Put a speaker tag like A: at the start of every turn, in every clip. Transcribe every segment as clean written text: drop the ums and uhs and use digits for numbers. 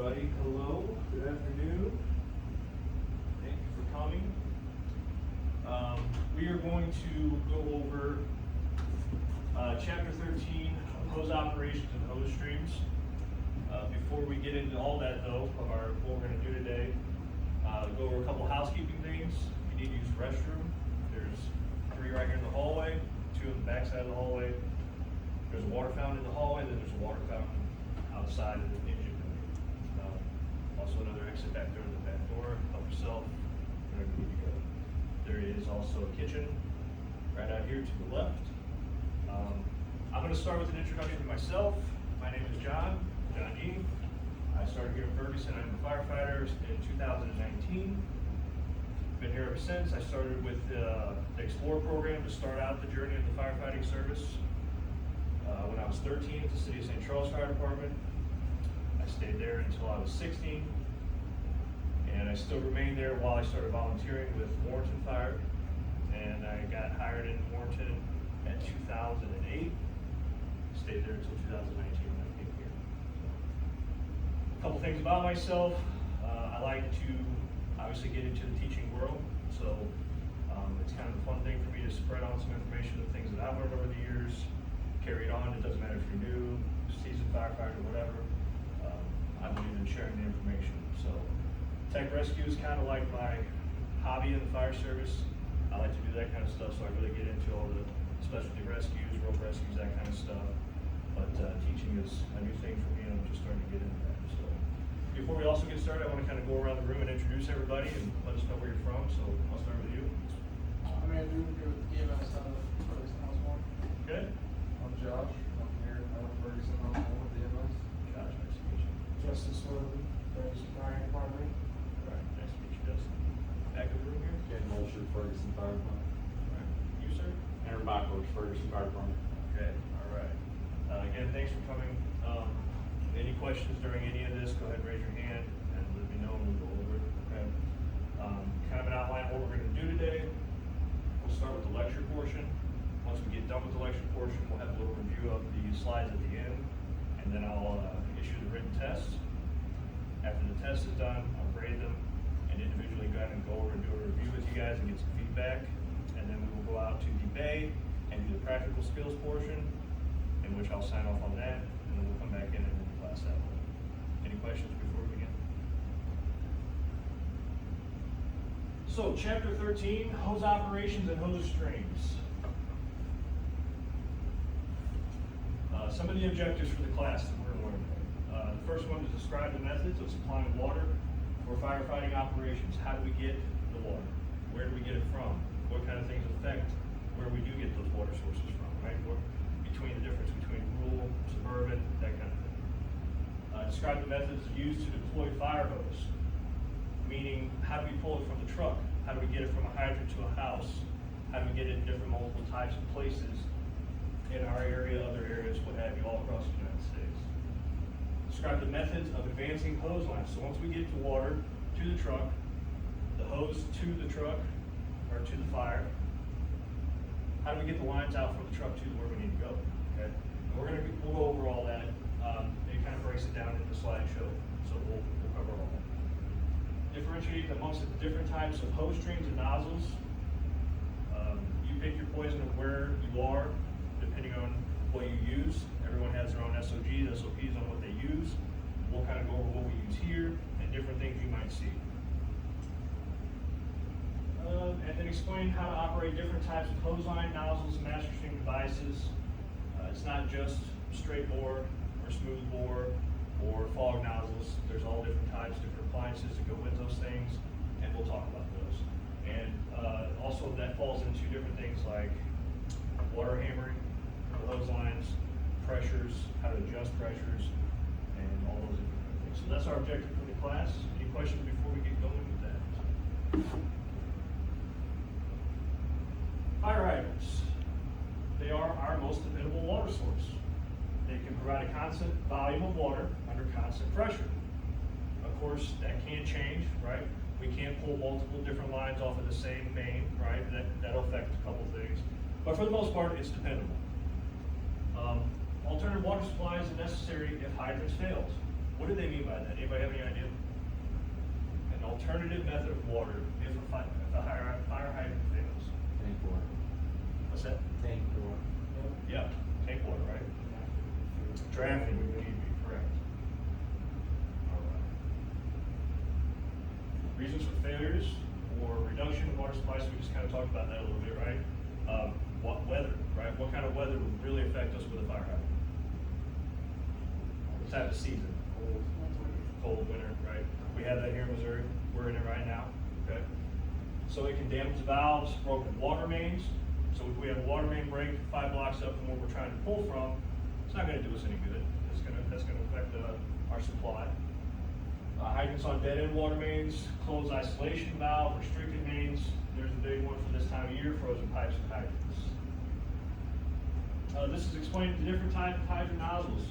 A: everybody. Hello, good afternoon. Thank you for coming. We are going to go over Chapter 13 of hose operations and hose streams. Before we get into all that though, of what we're going to do today, go over a couple housekeeping things. If you need to use the restroom, there's 3 right here in the hallway, 2 on the back side of the hallway. There's a water fountain in the hallway, then there's a water fountain outside of the engine building. Also another exit back there in the back door. Help yourself wherever you need to go. There is also a kitchen right out here to the left. I'm going to start with an introduction to myself. My name is Jon Yi. I started here in Ferguson. I'm a firefighter in 2019. Been here ever since. I started with the Explorer program to start out the journey of the firefighting service. When I was 13 at the City of St. Charles Fire Department. I stayed there until I was 16. And I still remained there while I started volunteering with Warrenton Fire. And I got hired in Warrenton at 2008. Stayed there until 2019 when I came here. A couple things about myself. I like to obviously get into the teaching world. So it's kind of a fun thing for me to spread on some information of things that I've learned over the years. Carry it on. It doesn't matter if you're new, seasoned firefighter, whatever. I believe in sharing the information. So tech rescue is kind of like my hobby in the fire service. I like to do that kind of stuff, so I really get into all the specialty rescues, rope rescues, that kind of stuff. But teaching is a new thing for me, and I'm just starting to get into that. So before we also get started, I want to kind of go around the room and introduce everybody and let us know where you're from. So I'll start with you.
B: I'm Andrew, here with EMS out of Ferguson, Osborne.
A: Okay.
B: I'm Josh, I'm here out of Ferguson, Osborne with EMS.
A: Josh, nice to meet you.
B: Justin Swillen, Ferguson Fire Department.
A: All right, nice to meet you, Justin. Back of the room here.
C: Ken Molsher, Ferguson Fire Department.
A: All right. You, sir?
C: Aaron Bachos, Ferguson Fire Department.
A: Okay, all right. Again, thanks for coming. Any questions during any of this, go ahead and raise your hand and let me know and we'll go over it, okay? Kind of an outline of what we're gonna do today. We'll start with the lecture portion. Once we get done with the lecture portion, we'll have a little review of the slides at the end, and then I'll issue the written test. After the test is done, I'll grade them and individually go ahead and go over and do a review with you guys and get some feedback. And then we will go out to the bay and do the practical skills portion, in which I'll sign off on that, and then we'll come back in and do the class that way. Any questions before we begin? So, Chapter 13, hose operations and hose streams. Some of the objectives for the class that we're going to learn. The first one is describe the methods of supplying water for firefighting operations. How do we get the water? Where do we get it from? What kind of things affect where we do get those water sources from, right? Between the difference between rural, suburban, that kind of thing. Describe the methods used to deploy fire hose, meaning how do we pull it from the truck? How do we get it from a hydrant to a house? How do we get it in different multiple types of places in our area, other areas, what have you, all across the United States? Describe the methods of advancing hose lines. So once we get the water to the truck, the hose to the truck, or to the fire, how do we get the lines out from the truck to where we need to go? Okay, and we'll go over all that. It kind of breaks it down into the slideshow, so we'll cover all that. Differentiate amongst the different types of hose streams and nozzles. You pick your poison of where you are, depending on what you use. Everyone has their own SOGs, SOPs on what they use. We'll kind of go over what we use here and different things you might see. And then explain how to operate different types of hose line, nozzles, and master stream devices. It's not just straight bore or smooth bore or fog nozzles. There's all different types, different appliances that go with those things, and we'll talk about those. And also that falls into different things like water hammering for hose lines, pressures, how to adjust pressures, and all those different things. So that's our objective for the class. Any questions before we get going with that? Fire hydrants. They are our most dependable water source. They can provide a constant volume of water under constant pressure. Of course, that can change, right? We can't pull multiple different lines off of the same main, right? That'll affect a couple things. But for the most part, it's dependable. Alternative water supplies are necessary if hydrants fails. What do they mean by that? Anybody have any idea? An alternative method of water if a fire hydrant fails.
C: Tank water.
A: What's that?
C: Tank water.
A: Yeah, tank water, right? Drafting would need to be correct. All right. Reasons for failures or reduction of water supply, so we just kind of talked about that a little bit, right? What weather, right? What kind of weather would really affect us with a fire hydrant? What type of season? Cold winter, right? We have that here in Missouri. We're in it right now, okay? So it can damage the valves, broken water mains. So if we have a water main break 5 blocks up from where we're trying to pull from, it's not gonna do us any good. That's gonna affect our supply. Hydrants on dead-end water mains, closed isolation valve, restricted mains. There's the big one for this time of year, frozen pipes and hydrants. This is explaining the different types of hydrant nozzles.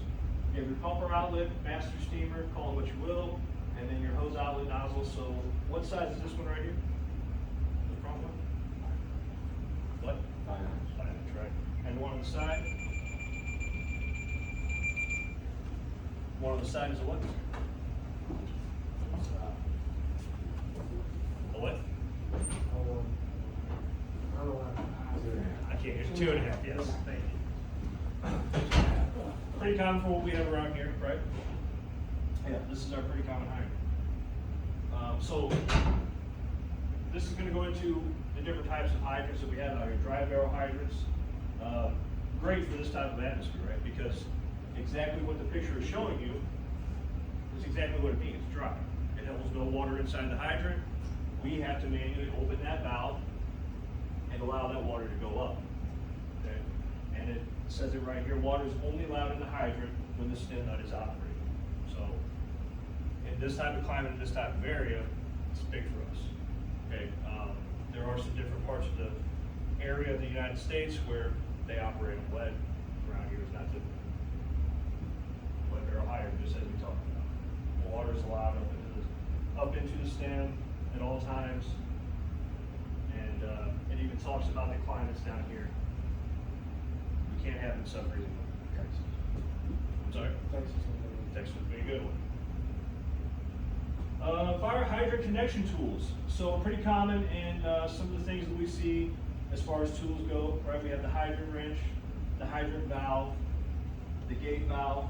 A: You have your pumper outlet, master steamer, call it what you will, and then your hose outlet nozzle. So what size is this one right here? The front one? What?
C: 5 inch.
A: 5 inch, right? And the one on the side? One on the side is a what? A what? I can't hear. 2.5, yes, thank you. Pretty common for what we have around here, right? Yeah, this is our pretty common hydrant. So, this is gonna go into the different types of hydrants that we have out here. Dry barrel hydrants, great for this type of atmosphere, right? Because exactly what the picture is showing you is exactly what it means, dry. It holds no water inside the hydrant. We have to manually open that valve and allow that water to go up, okay? And it says it right here, water is only allowed in the hydrant when the stem nut is operating. So, in this type of climate, in this type of area, it's big for us, okay? There are some different parts of the area of the United States where they operate on lead. Around here is not typical. Lead barrel hydrant, just as we talked about. Water is allowed up into the stem at all times. And it even talks about the climates down here. We can't have them sub-freezing. I'm sorry? Texas would be a good one. Fire hydrant connection tools. So pretty common in some of the things that we see as far as tools go, right? We have the hydrant wrench, the hydrant valve, the gate valve.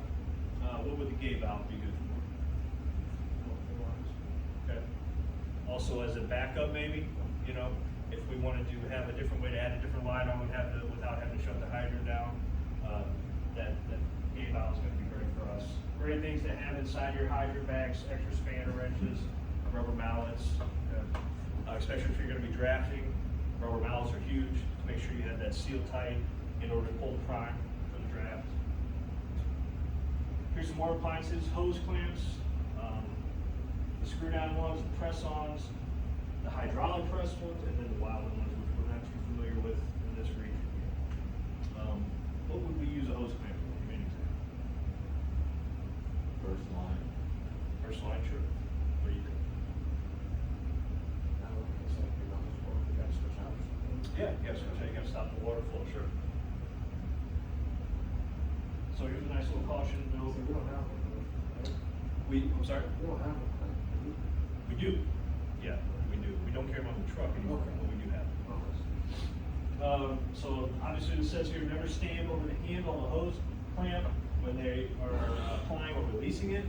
A: What would the gate valve be good for? Okay. Also as a backup maybe, you know, if we wanted to have a different way to add a different line on, without having to shut the hydrant down, that gate valve is going to be great for us. Great things to have inside your hydrant bags, extra spanner wrenches, rubber mallets, especially if you're going to be drafting. Rubber mallets are huge to make sure you have that sealed tight in order to pull the prime for the draft. Here's some more appliances, hose clamps, the screw down ones, the press-ons, the hydraulic press ones, and then the Wilden ones, which we're not too familiar with in this region. What would we use a hose clamp for? Give me an example.
C: First line.
A: First line, sure. What do you think? Yeah, so you gotta stop the water flow, sure. So here's a nice little caution note.
B: We don't have one.
A: I'm sorry?
B: We don't have one.
A: We do. Yeah, we do. We don't carry them on the truck anymore,
B: Okay.
A: but we do have them. So obviously it says here, never stand over the handle of the hose clamp when they are applying or releasing it.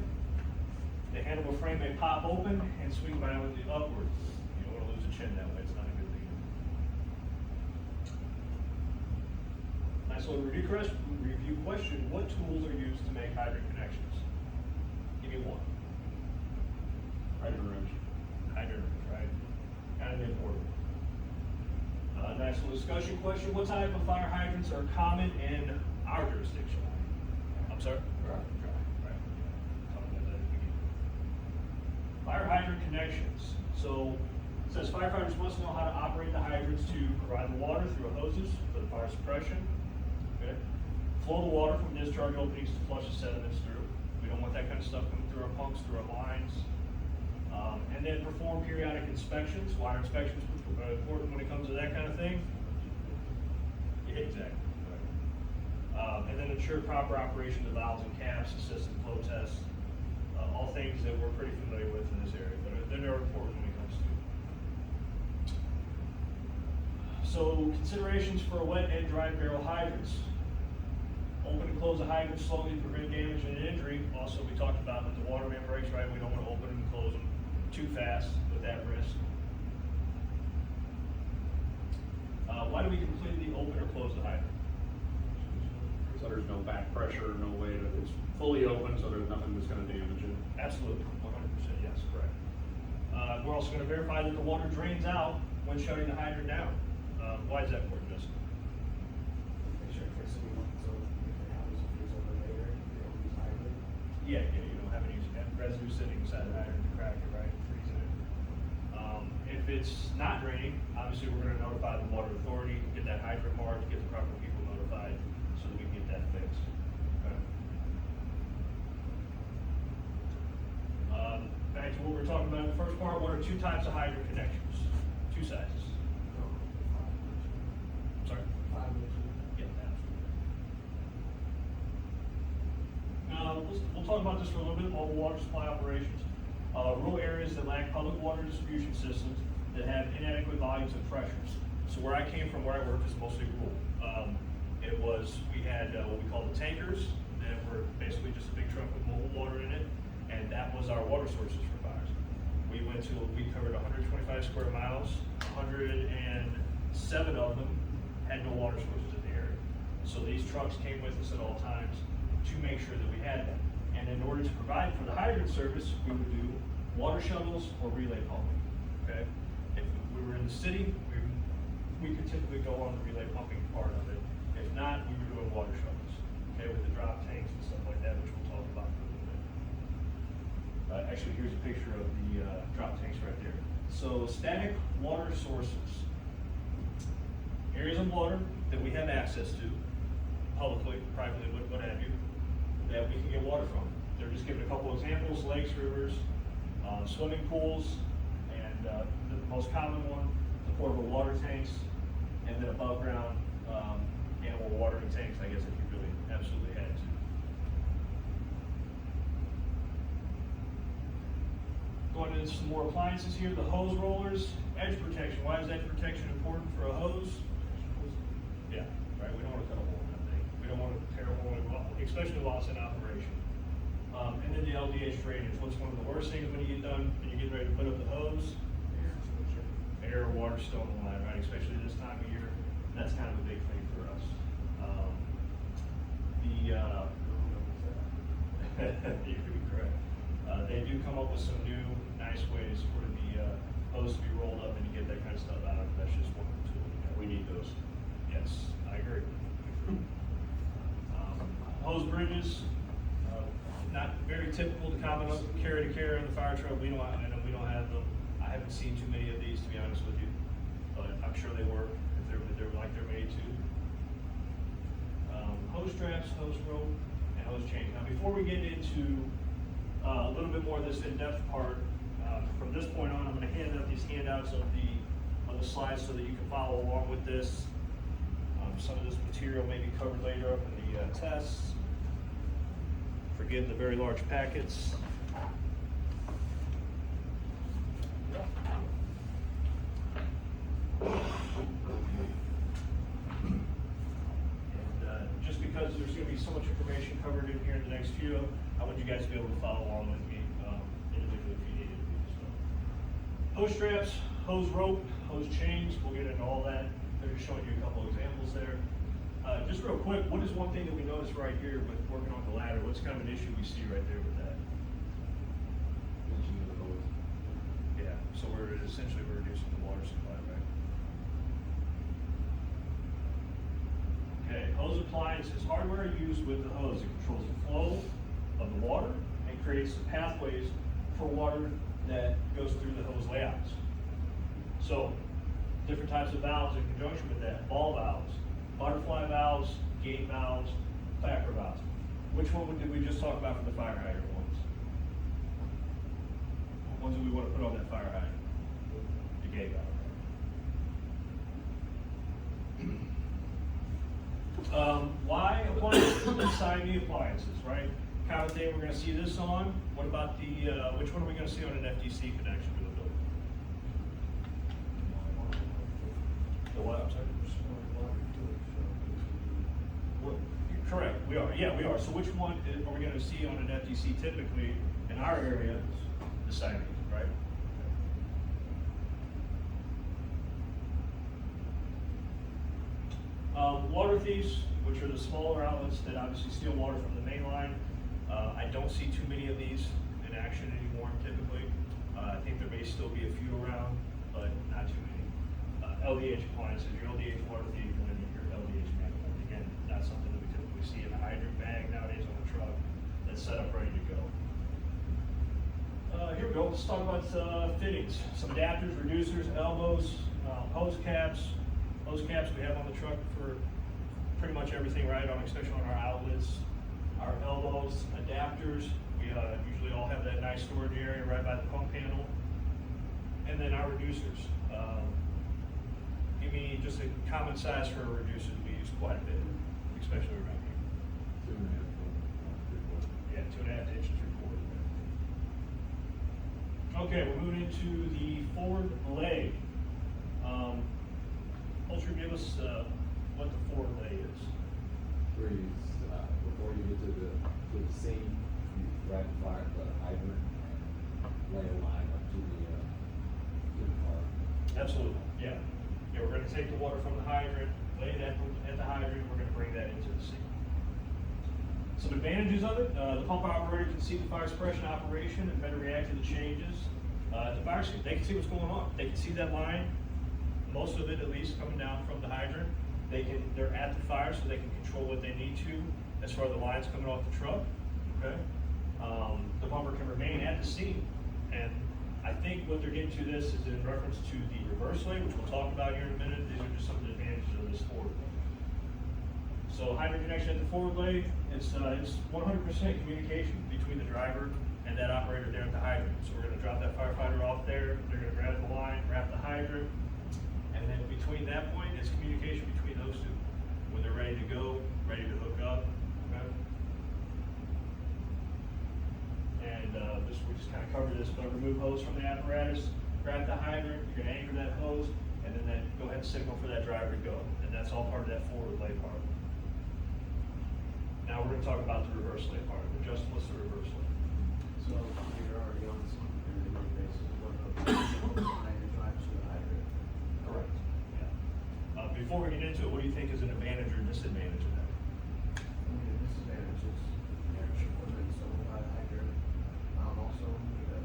A: The handlebar frame may pop open and swing violently upward. You don't want to lose a chin that way. It's not a good thing. Nice little review question. What tools are used to make hydrant connections? Give me one.
C: Hydrant wrench.
A: Hydrant, right? Kind of important. Nice little discussion question. What type of fire hydrants are common in our jurisdiction? I'm sorry?
C: Right.
A: Right. Talking about that at the beginning. Fire hydrant connections. So it says firefighters must know how to operate the hydrants to provide the water through hoses for the fire suppression. Okay. Flow the water from discharge openings to flush the sediments through. We don't want that kind of stuff coming through our pumps, through our lines. And then perform periodic inspections. Why are inspections important when it comes to that kind of thing? Yeah, exactly. Right. And then ensure proper operation of the valves and caps, assist in flow tests. All things that we're pretty familiar with in this area, but they're important when it comes to. So considerations for wet and dry barrel hydrants. Open and close the hydrant slowly to prevent damage and injury. Also, we talked about that the water main breaks, right? We don't want to open and close them too fast with that risk. Why do we completely open or close the hydrant?
C: So there's no back pressure, no way that it's fully open, so there's nothing that's gonna damage it.
A: Absolutely, 100% yes, correct. We're also going to verify that the water drains out when shutting the hydrant down. Why is that important, Justin?
B: Make sure for city, so if it happens, if it's over later, they don't use hydrant.
A: Yeah, you don't have any residue sitting inside the hydrant to crack it, right, freezing it. If it's not draining, obviously we're going to notify the water authority, get that hydrant marked, get the proper people notified, so that we can get that fixed. Okay. Back to what we were talking about in the first part, what are two types of hydrant connections? Two sizes.
B: No,
A: I'm sorry?
B: 5 inches.
A: Yeah, absolutely. We'll talk about this for a little bit, mobile water supply operations. Rural areas that lack public water distribution systems that have inadequate volumes and pressures. So where I came from, where I worked, is mostly rural. We had what we call the tankers that were basically just a big truck with mobile water in it, and that was our water sources for fires. We covered 125 square miles, 107 of them had no water sources in the area. So these trucks came with us at all times to make sure that we had that. And in order to provide for the hydrant service, we would do water shuttles or relay pumping, okay? If we were in the city, we could typically go on the relay pumping part of it. If not, we were doing water shuttles, okay, with the drop tanks and stuff like that, which we'll talk about in a little bit. Actually, here's a picture of the drop tanks right there. So static water sources, areas of water that we have access to, publicly, privately, what have you, that we can get water from. They're just giving a couple examples: lakes, rivers, swimming pools, and the most common one, the portable water tanks, and then above ground animal watering tanks, I guess, if you really absolutely had to. Going into some more appliances here, the hose rollers, edge protection. Why is edge protection important for a hose? Yeah, right, we don't want to cut a hole in that thing. We don't want to tear a hole in, especially while it's in operation. And then the LDH drainage. What's one of the worst things when you get done, when you get ready to put up the hose? Air or water still in the line, right? Especially this time of year, that's kind of a big thing for us. You could be correct. They do come up with some new, nice ways for the hose to be rolled up and to get that kind of stuff out of it. That's just one of the tools.
C: We need those.
A: Yes, I agree. Hose bridges, not very typical to common carry to carry in the fire truck. I know we don't have them. I haven't seen too many of these, to be honest with you, but I'm sure they work if they're like they're made to. Hose straps, hose rope, and hose chain. Now, before we get into a little bit more of this in-depth part, from this point on, I'm going to hand out these handouts of the slides so that you can follow along with this. Some of this material may be covered later up in the tests. Forgive the very large packets. And just because there's going to be so much information covered in here in the next few, I want you guys to be able to follow along with me individually if you needed to. So, hose straps, hose rope, hose chains, we'll get into all that. They're just showing you a couple examples there. Just real quick, what is one thing that we notice right here with working on the ladder? What's kind of an issue we see right there with that? Yeah, so we're essentially reducing the water supply, right? Okay, hose appliances, hardware used with the hose. It controls the flow of the water and creates the pathways for water that goes through the hose layouts. So, different types of valves in conjunction with that: ball valves, butterfly valves, gate valves, clapper valves. Which one did we just talk about for the fire hydrant ones? Ones that we want to put on that fire hydrant? The gate valve. Why appliances? Side appliances, right? common thing we're gonna see this on. What about the, which one are we gonna see on an FDC connection to the building? The what, I'm sorry? Correct, we are, yeah, we are. So which one are we gonna see on an FDC typically in our area? The siren, right? Water thieves, which are the smaller outlets that obviously steal water from the main line. I don't see too many of these in action anymore typically. I think there may still be a few around, but not too many. LDH appliances, your LDH water thief, and then your LDH manifold. Again, not something that we typically see in a hydrant bag nowadays on a truck that's set up ready to go. Here we go, let's talk about fittings. Some adapters, reducers, elbows, hose caps. Hose caps we have on the truck for pretty much everything, right, especially on our outlets. Our elbows, adapters, we usually all have that nice storage area right by the pump panel. And then our reducers. Give me just a common size for a reducer we use quite a bit, especially around here. 2.5 Yeah, 2.5 inches, 3/4. Okay, we're moving into the forward lay. Ultra, give us what the forward lay is.
D: Where you, before you get to the scene, you grab the hydrant and lay a line up to the car.
A: Absolutely, yeah. Yeah, we're gonna take the water from the hydrant, lay it at the hydrant, we're gonna bring that into the scene. Some advantages of it, the pump operator can see the fire suppression operation and better react to the changes. At the fire scene, they can see what's going on. They can see that line, most of it at least, coming down from the hydrant. They're at the fire, so they can control what they need to as far as the lines coming off the truck, okay? The pumper can remain at the scene, and I think what they're getting to this is in reference to the reverse lay, which we'll talk about here in a minute. These are just some of the advantages of this forward lay. So hydrant connection at the forward lay, it's 100% communication between the driver and that operator there at the hydrant. So we're gonna drop that firefighter off there, they're gonna grab the line, grab the hydrant, and then between that point, it's communication between those two. When they're ready to go, ready to hook up, okay? And we just kind of covered this, but remove hose from the apparatus, grab the hydrant, you're gonna anchor that hose, and then go ahead and signal for that driver to go. And that's all part of that forward lay part. Now we're gonna talk about the reverse lay part. Justin, what's the reverse lay?
B: So you're already on this on a daily basis, what the line drives to the hydrant.
A: Correct. Yeah. Before we get into it, what do you think is an advantage or disadvantage of that?
B: I mean, the disadvantage is damage equipment, so by the hydrant. Also, we need to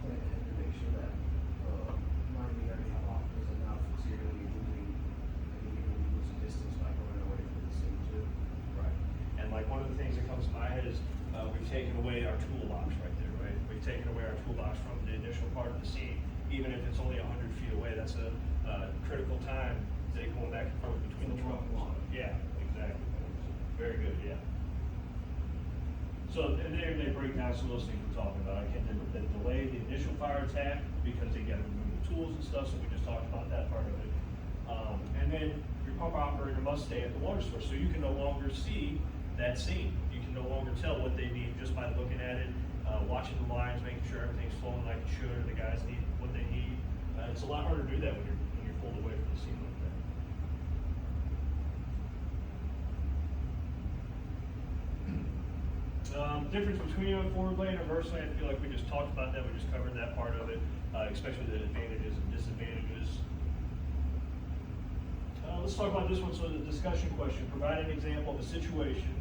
B: plan ahead to make sure that, line we already have off is enough, so you're gonna be losing, distance by going away from the scene too.
A: Right. And like one of the things that comes to my head is, we've taken away our toolbox right there, right? We've taken away our toolbox from the initial part of the scene, even if it's only 100 feet away. That's a critical time, they going back and forth between the trucks. Yeah, exactly. Very good, yeah. So, and there they break down some of those things we're talking about. I can delay the initial fire attack because they got to remove the tools and stuff, so we just talked about that part of it. And then your pump operator must stay at the water source, so you can no longer see that scene. You can no longer tell what they need just by looking at it, watching the lines, making sure everything's flowing like it should, or the guys need what they need. It's a lot harder to do that when you're pulled away from the scene like that. Difference between a forward lay and a reverse lay, I feel like we just talked about that, we just covered that part of it, especially the advantages and disadvantages. Let's talk about this one. So the discussion question, provide an example of a situation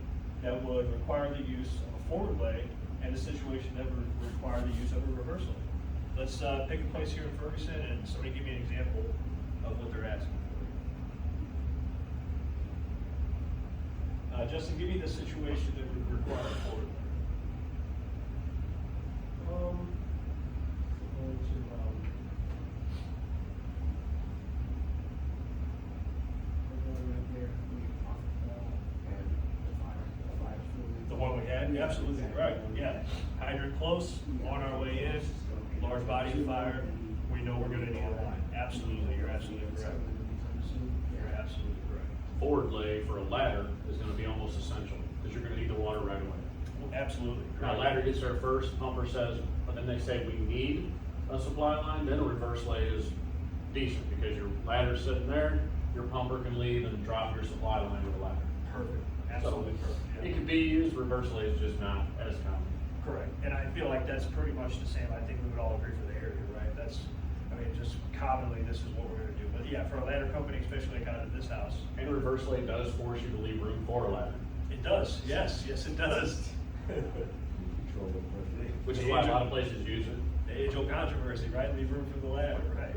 A: that would require the use of a forward lay and a situation that would require the use of a reverse lay. Let's pick a place here in Ferguson and somebody give me an example of what they're asking for. Justin, give me the situation that would require a forward lay. The one we had, you're absolutely right, yeah. Hydrant close, on our way in, large body of fire, we know we're gonna need a line. Absolutely, you're absolutely correct. You're absolutely correct.
C: Forward lay for a ladder is gonna be almost essential, because you're gonna need the water right away.
A: Absolutely.
C: Now ladder gets there first, pumper says, but then they say we need a supply line, then a reverse lay is decent, because your ladder's sitting there, your pumper can leave and drop your supply line with the ladder.
A: Perfect, absolutely perfect, yeah.
C: It could be used, reverse lay is just not as common.
A: Correct, and I feel like that's pretty much the same, I think we would all agree for the area, right? That's, I mean, just commonly, this is what we're gonna do, but yeah, for a ladder company, especially like out of this house.
C: And reverse lay does force you to leave room for a ladder,
A: It does, yes, it does.
D: Control it perfectly.
C: which is why a lot of places use it.
A: The age-old controversy, right? Leave room for the ladder, right?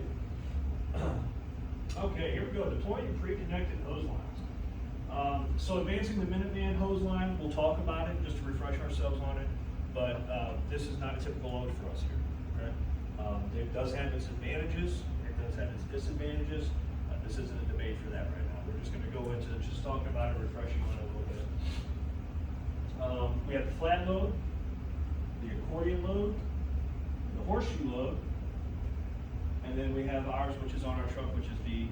A: Okay, here we go, deploying pre-connected hose lines. So advancing the Minuteman hose line, we'll talk about it, just to refresh ourselves on it, but, this is not a typical load for us here, okay? It does have its advantages, it does have its disadvantages, this isn't a debate for that right now, we're just gonna go into just talking about it, refreshing on it a little bit. We have the flat load, the accordion load, the horseshoe load, and then we have ours, which is on our truck, which is the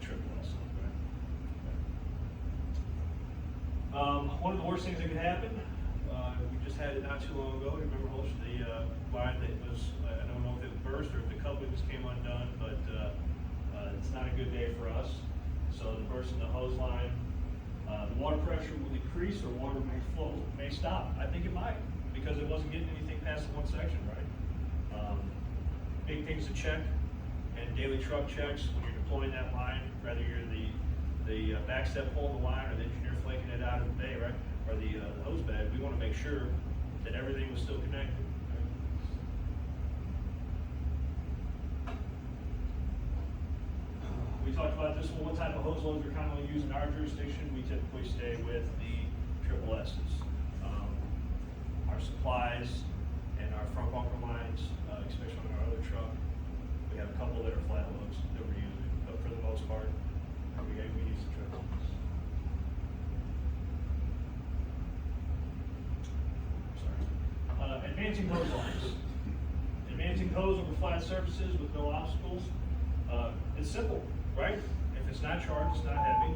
A: triple S. One of the worst things that could happen, we just had it not too long ago. Remember, Holsh, the line that was, I don't know if it burst or if the couplings came undone, but it's not a good day for us. So the burst in the hose line, the water pressure will decrease or water may flow, may stop. I think it might, because it wasn't getting anything past the one section, right? Big things to check, and daily truck checks when you're deploying that line, whether you're the backstep pulling the line or the engineer flaking it out of the bay, right? Or the hose bed, we want to make sure that everything was still connected. We talked about this one type of hose loads we're commonly used in our jurisdiction. We typically stay with the triple S's. Our supplies and our front bunker lines, especially on our other truck, we have a couple that are flat loads that we're using, but for the most part, we use the triple S. Sorry. Advancing hose lines. Advancing hose over flat surfaces with no obstacles. It's simple, right? If it's not charged, it's not heavy.